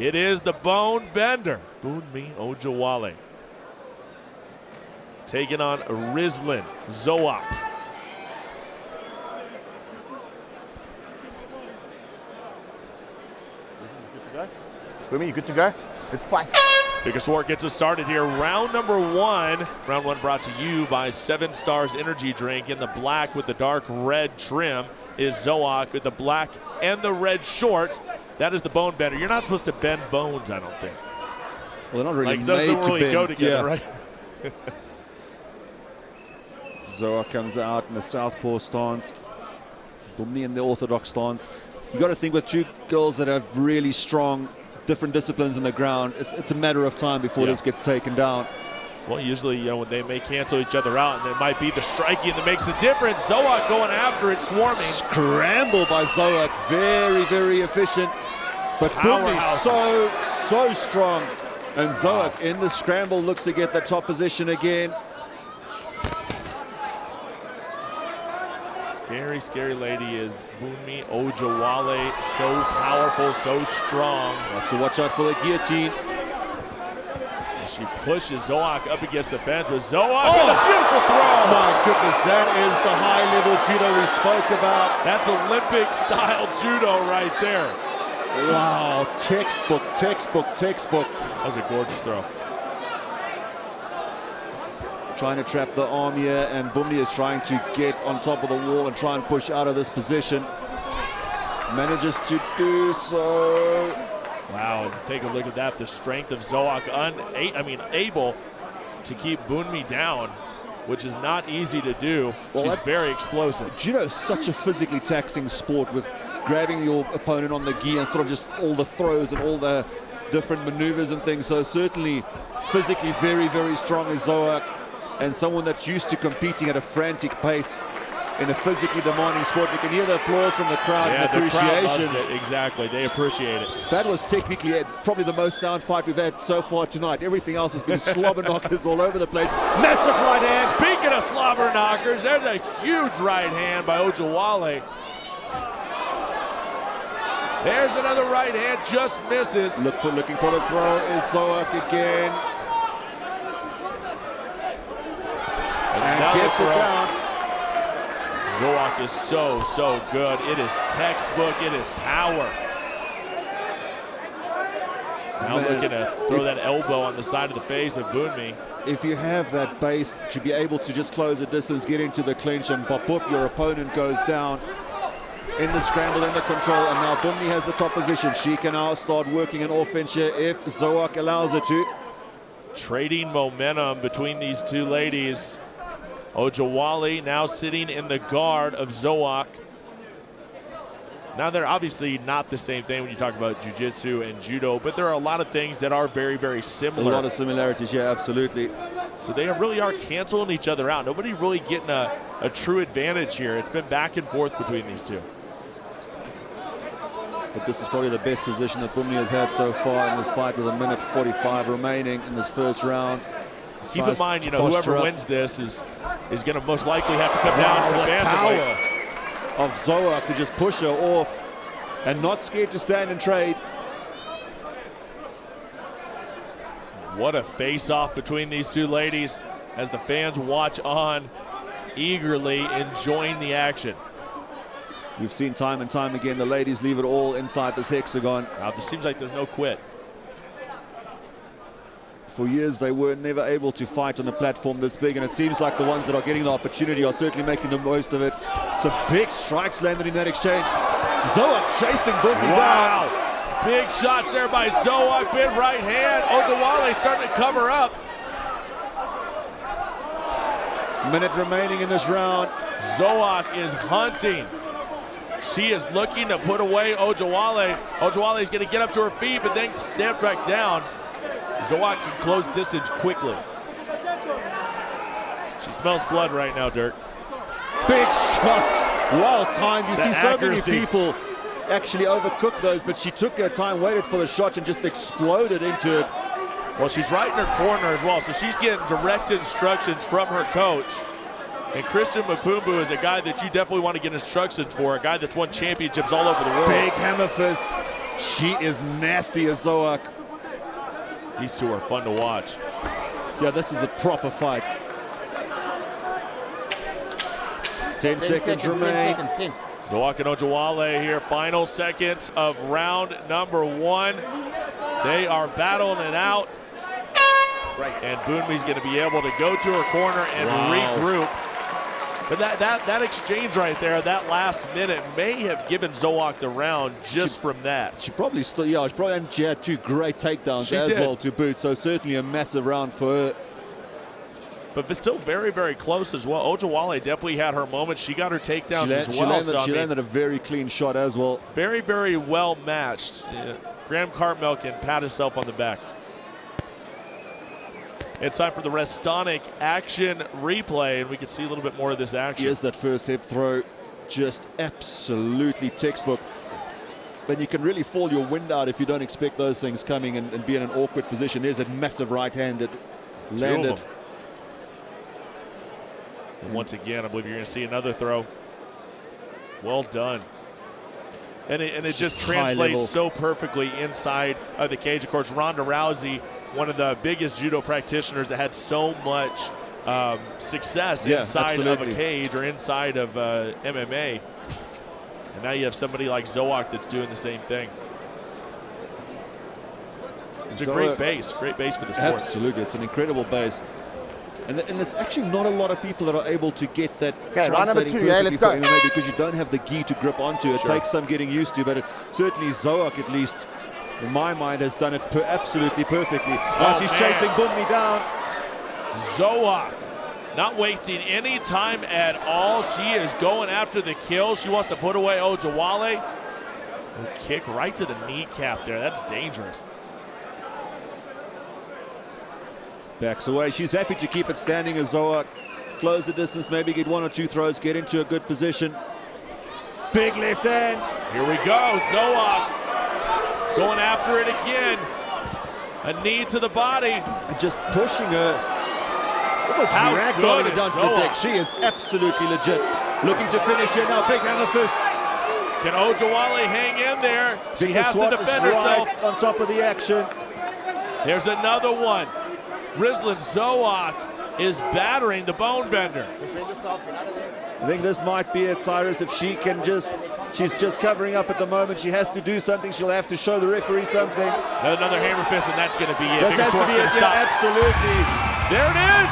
It is the bone bender, Bunmi Ojewole, taking on Rizlen Zouak. Bunmi, you good to go? Let's fight. Biggest War gets us started here. Round number one. Round one brought to you by 7 Stars Energy Drink. In the black with the dark red trim is Zouak with the black and the red shorts. That is the bone bender. You're not supposed to bend bones, I don't think. Well, they're not really like, those made don't to really bend. go together, Yeah. right? Zouak comes out in the southpaw stance. Bunmi in the orthodox stance. You got to think with two girls that have really strong, different disciplines in the ground, it's a matter of time before this gets taken down. Well, usually, when they may cancel each other out, and it might be the striking that makes a difference. Zouak going after it, swarming. Scramble by Zouak, very, very efficient. But Bunmi so strong. And Zouak in the scramble looks to get the top position again. Scary, scary lady is Bunmi Ojewole. So powerful, so strong. Has to watch out for the guillotine. And she pushes Zouak up against the fence with Zouak with a beautiful throw. My goodness, that is the high-level judo we spoke about. That's Olympic-style judo right there. Wow, textbook, textbook, textbook. That was a gorgeous throw. Trying to trap the arm here, and Bunmi is trying to get on top of the wall and try and push out of this position. Manages to do so. Wow, take a look at that. The strength of Zouak, able to keep Bunmi down, which is not easy to do. Well, she's very explosive. Judo is such a physically taxing sport, with grabbing your opponent on the gi and sort of just all the throws and all the different maneuvers and things. So certainly physically very, very strong is Zouak, and someone that's used to competing at a frantic pace in a physically demanding sport. You can hear the applause from the crowd and appreciation. The crowd loves it. Exactly, they appreciate it. That was technically probably the most sound fight we've had so far tonight. Everything else has been slobber knockers all over the place. Massive right hand. Speaking of slobber knockers, there's a huge right hand by Ojewole. There's another right hand, just misses. Looking for the throw is Zouak again. And gets it down. Zouak is so good. It is textbook, it is power. Now looking to throw that elbow on the side of the face of Bunmi. If you have that base to be able to just close the distance, get into the clinch and pop up, your opponent goes down in the scramble, in the control, and now Bunmi has the top position. She can now start working an offense here if Zouak allows her to. Trading momentum between these two ladies. Ojewole now sitting in the guard of Zouak. Now, they're obviously not the same thing when you talk about jiu-jitsu and judo, but there are a lot of things that are very, very similar. A lot of similarities, yeah, absolutely. So they really are canceling each other out. Nobody really getting a true advantage here. It's been back and forth between these two. But this is probably the best position that Bunmi has had so far in this fight, with 1:45 remaining in this first round. Keep in mind, whoever wins this is going to most likely have to come down to the power of Zouak to just push her off and not scared to stand and trade. What a face-off between these two ladies as the fans watch on, eagerly enjoying the action. We've seen time and time again the ladies leave it all inside this hexagon. Now, this seems like there's no quit. For years, they were never able to fight on a platform this big, and it seems like the ones that are getting the opportunity are certainly making the most of it. Some big strikes landed in that exchange. Zouak chasing Bunmi down. Big shots there by Zouak, big right hand. Ojewole starting to cover up. Minute remaining in this round. Zouak is hunting. She is looking to put away Ojewole. Ojewole is going to get up to her feet, but then step back down. Zouak can close distance quickly. She smells blood right now, Dirk. Big shot. Well timed. You see so many accuracy. people actually overcook those, but she took her time, waited for the shot, and just exploded into it. Well, she's right in her corner as well, so she's getting direct instructions from her coach. And Christian Mapumbu is a guy that you definitely want to get instructions for, a guy that's won championships all over the world. Big hammer fist. She is nasty as Zouak. These two are fun to watch. Yeah, this is a proper fight. 10 seconds remain. 10 seconds, 10. Zouak and Ojewole here, final seconds of round number 1. They are battling it out. Right. And Bunmi's going to be able to go to her corner and regroup. But that exchange right there, that last minute, may have given Zouak the round just from that. She probably still, yeah, and she had 2 great takedowns as well to boot. So certainly a massive round for her. But it's still very, very close as well. Ojewole definitely had her moments. She got her takedowns as well. She landed a very clean shot as well. Very, very well matched. Graham Cartmel can pat himself on the back. It's time for the Restonic action replay, and we can see a little bit more of this action. Here's that first hip throw, just absolutely textbook. But you can really fall your wind out if you don't expect those things coming and be in an awkward position. There's a massive right-handed landed. And once again, I believe you're going to see another throw. Well done. And it just translates so perfectly inside of the cage. Of course, Ronda Rousey, one of the biggest judo practitioners that had so much success inside of a cage or inside of MMA. And now you have somebody like Zouak that's doing the same thing. It's a great base for the sport. Absolutely, it's an incredible base. And it's actually not a lot of people that are able to get that translating perfectly for MMA because you don't have the gi to grip onto. It takes some getting used to, but certainly Zouak, at least in my mind, has done it absolutely perfectly. Now she's chasing Bunmi down. Zouak not wasting any time at all. She is going after the kill. She wants to put away Ojewole. Kick right to the kneecap there. That's dangerous. Backs away. She's happy to keep it standing as Zouak. Close the distance, maybe get 1 or 2 throws, get into a good position. Big left hand. Here we go. Zouak going after it again. A knee to the body. And just pushing her. Almost ragdolling her down to the deck. She is absolutely legit. Looking to finish here now. Big hammer fist. Can Ojewole hang in there? She has to defend herself. Right on top of the action. There's another one. Rizlen Zouak is battering the bone bender. I think this might be it, Cyrus. If she can she's just covering up at the moment. She has to do something. She'll have to show the referee something. Another hammer fist, and that's going to be it. This has to be it, absolutely. There it is.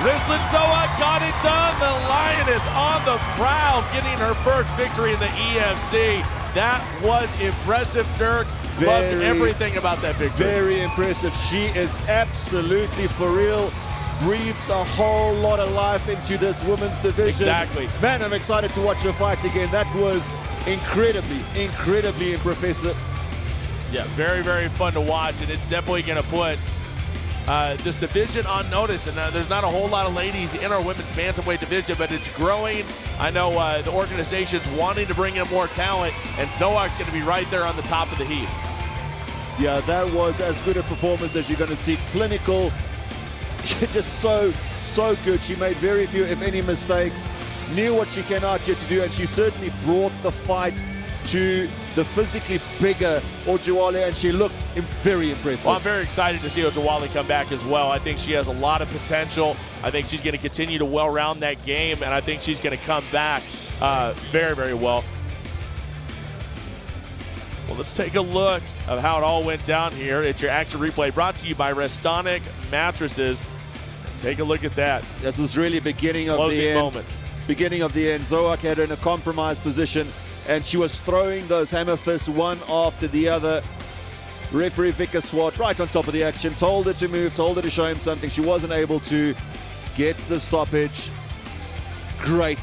Rizlen Zouak got it done. The Lioness on the prowl, getting her first victory in the EFC. That was impressive, Dirk. Loved everything about that victory. Very impressive. She is absolutely for real. Breathes a whole lot of life into this women's division. Exactly. Man, I'm excited to watch her fight again. That was incredibly impressive. Yeah, very, very fun to watch, and it's definitely going to put this division on notice. And there's not a whole lot of ladies in our women's bantamweight division, but it's growing. I know the organization's wanting to bring in more talent, and Zouak's going to be right there on the top of the heap. Yeah, that was as good a performance as you're going to see. Clinical, just so good. She made very few, if any, mistakes. Knew what she came out here to do, and she certainly brought the fight to the physically bigger Ojewole, and she looked very impressive. Well, I'm very excited to see Ojewole come back as well. I think she has a lot of potential. I think she's going to continue to well-round that game, and I think she's going to come back very, very well. Well, let's take a look at how it all went down here. It's your action replay brought to you by Restonic Mattresses. Take a look at that. This was really beginning of the end. Moments. Beginning of the end. Zouak had her in a compromised position, and she was throwing those hammer fists one after the other. Referee Vicker Swart right on top of the action, told her to move, told her to show him something. She wasn't able to. Gets the stoppage. Great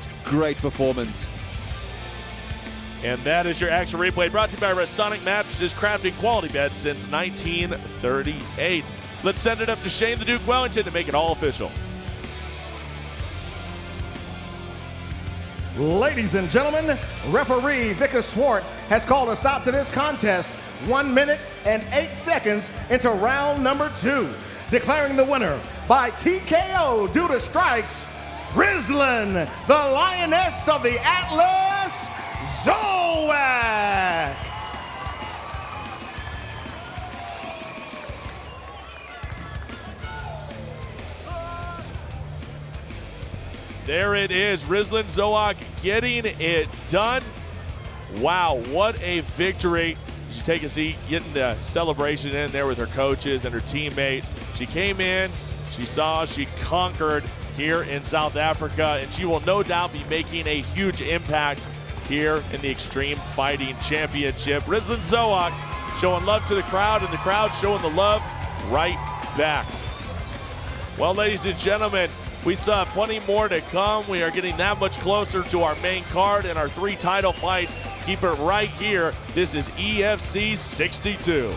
performance. And that is your action replay brought to you by Restonic Mattresses, crafting quality beds since 1938. Let's send it up to Shane the Duke Wellington to make it all official. Ladies and gentlemen, referee Vicker Swart has called a stop to this contest 1 minute and 8 seconds into round number 2, declaring the winner by TKO due to strikes, Rizlen, the Lioness of the Atlas, Zouak. there it is. Rizlen Zouak getting it done. Wow, what a victory. She take a seat, getting the celebration in there with her coaches and her teammates. She came in, she saw, she conquered here in South Africa, and she will no doubt be making a huge impact here in the Extreme Fighting Championship. Rizlen Zouak showing love to the crowd, and the crowd showing the love right back. Well, ladies and gentlemen, we still have plenty more to come. We are getting that much closer to our main card and our 3 title fights. Keep it right here. This is EFC 62.